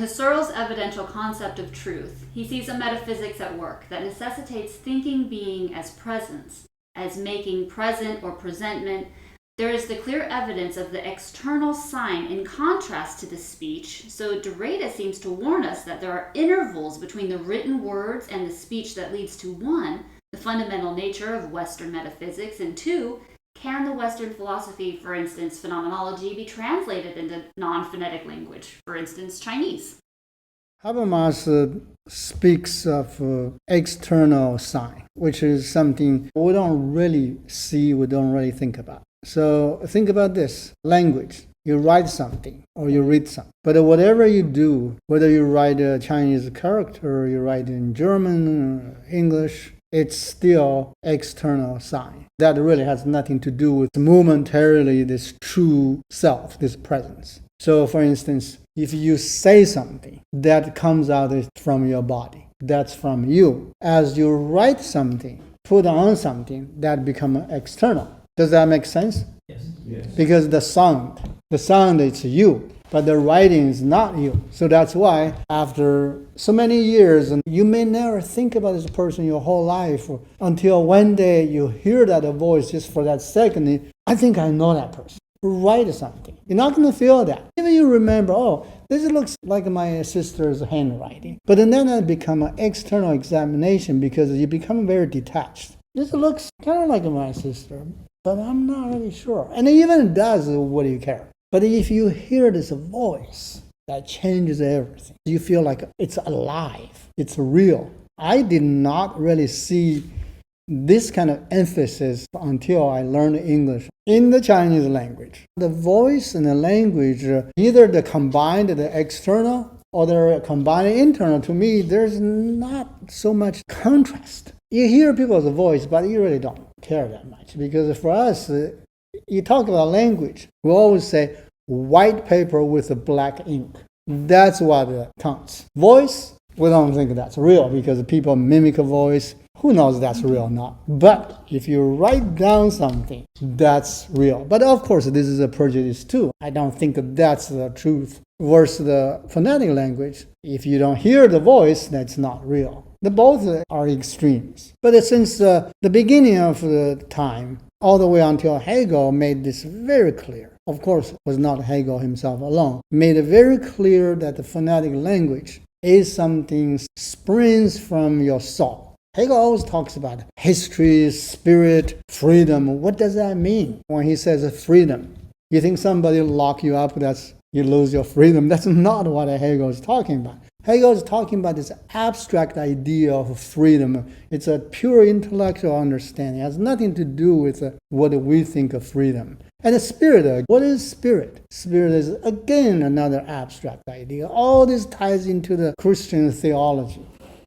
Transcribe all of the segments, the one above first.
Husserl's evidential concept of truth, he sees a metaphysics at work that necessitates thinking being as presence, as making present or presentment. There is the clear evidence of the external sign in contrast to the speech, so Derrida seems to warn us that there are intervals between the written words and the speech that leads to one, the fundamental nature of Western metaphysics, and two, can the Western philosophy, for instance, phenomenology, be translated into non-phonetic language, for instance, Chinese? Habermas speaks of external sign, which is something we don't really see, we don't really think about. So think about this, language. You write something or you read something. But whatever you do, whether you write a Chinese character or you write in German, English, it's still external sign. That really has nothing to do with momentarily this true self, this presence. So for instance, if you say something, that comes out from your body. That's from you. As you write something, put on something, that becomes external. Does that make sense? Yes. Because the sound is you, but the writing is not you. So that's why after so many years, and you may never think about this person your whole life until one day you hear that voice just for that second. I think I know that person. Write something. You're not going to feel that. Even you remember, oh, this looks like my sister's handwriting. But then it becomes an external examination because you become very detached. This looks kind of like my sister, but I'm not really sure. And it even does, what do you care? But if you hear this voice, that changes everything. You feel like it's alive. It's real. I did not really see this kind of emphasis until I learned English in the Chinese language. The voice and the language, either the combined, the external, or the combined internal, to me, there's not so much contrast. You hear people's voice, but you really don't care that much. Because for us, you talk about language, we always say white paper with a black ink. That's what counts. Voice, we don't think that's real because people mimic a voice. Who knows that's real or not? But if you write down something, that's real. But of course, this is a prejudice too. I don't think that's the truth. Versus the phonetic language, if you don't hear the voice, that's not real. The both are extremes. But since the beginning of the time, all the way until Hegel made this very clear. Of course, it was not Hegel himself alone. Made it very clear that the phonetic language is something springs from your soul. Hegel always talks about history, spirit, freedom. What does that mean when he says freedom? You think somebody lock you up, that's you lose your freedom? That's not what Hegel is talking about. Hegel is talking about this abstract idea of freedom. It's a pure intellectual understanding. It has nothing to do with what we think of freedom. And the spirit, what is spirit? Spirit is, again, another abstract idea. All this ties into the Christian theology.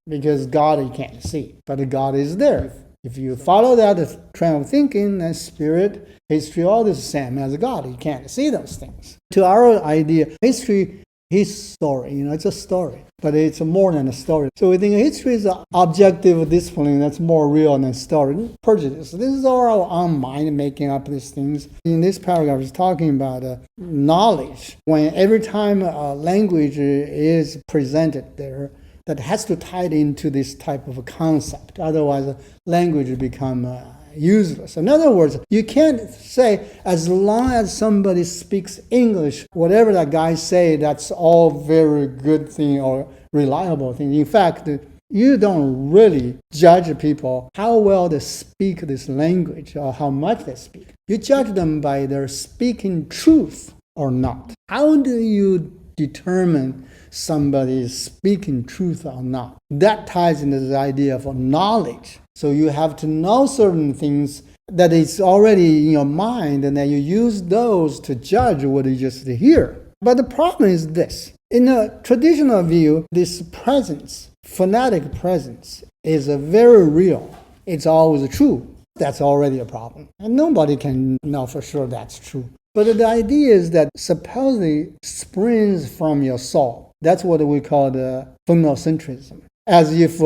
Because God you can't see, but God is there. If you follow that trend of thinking, then spirit, history, all this is the same as God. You can't see those things. To our idea, history is story. It's a story, but it's more than a story. So we think history is an objective discipline that's more real than story. Prejudice. This is all our own mind making up these things. In this paragraph, it's talking about knowledge. When every time language is presented there, that has to tie it into this type of a concept. Otherwise, language will become useless. In other words, you can't say, as long as somebody speaks English, whatever that guy say, that's all very good thing or reliable thing. In fact, you don't really judge people how well they speak this language or how much they speak. You judge them by their speaking truth or not. How do you determine somebody is speaking truth or not? That ties into the idea of knowledge. So you have to know certain things that is already in your mind, and then you use those to judge what you just hear. But the problem is this. In a traditional view, this presence, phonetic presence, is very real. It's always true. That's already a problem. And nobody can know for sure that's true. But the idea is that supposedly springs from your soul. That's what we call the phonocentrism. As if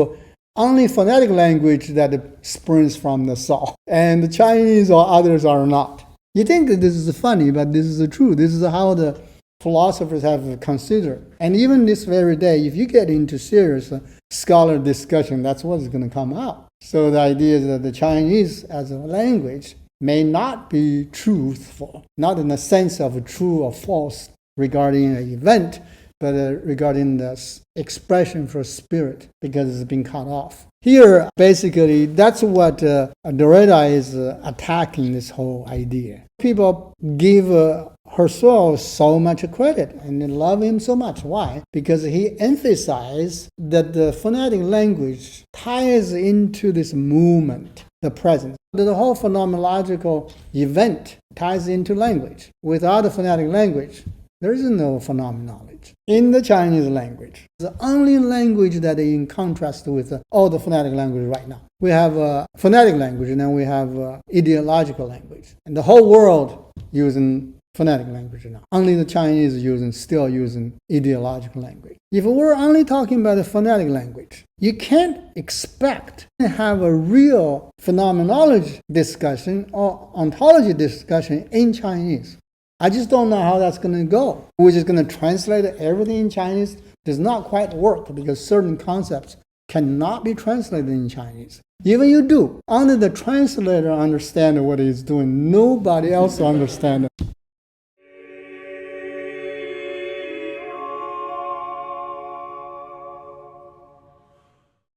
only phonetic language that springs from the soul. And the Chinese or others are not. You think that this is funny, but this is true. This is how the philosophers have considered. And even this very day, if you get into serious scholar discussion, that's what's going to come out. So the idea is that the Chinese as a language may not be truthful, not in the sense of true or false regarding an event, but regarding the expression for spirit, because it's been cut off. Here, basically, that's what Derrida is attacking, this whole idea. People give Husserl so much credit and they love him so much. Why? Because he emphasized that the phonetic language ties into this movement, the present. The whole phenomenological event ties into language. Without a phonetic language, there is no phenomenology. In the Chinese language, the only language that is in contrast with all the phonetic language right now. We have a phonetic language and then we have ideological language. And the whole world using phonetic language now. Only the Chinese still using ideological language. If we're only talking about the phonetic language, you can't expect to have a real phenomenology discussion or ontology discussion in Chinese. I just don't know how that's going to go. We're just going to translate everything in Chinese. Does not quite work because certain concepts cannot be translated in Chinese. Even you do, only the translator understands what he's doing. Nobody else understands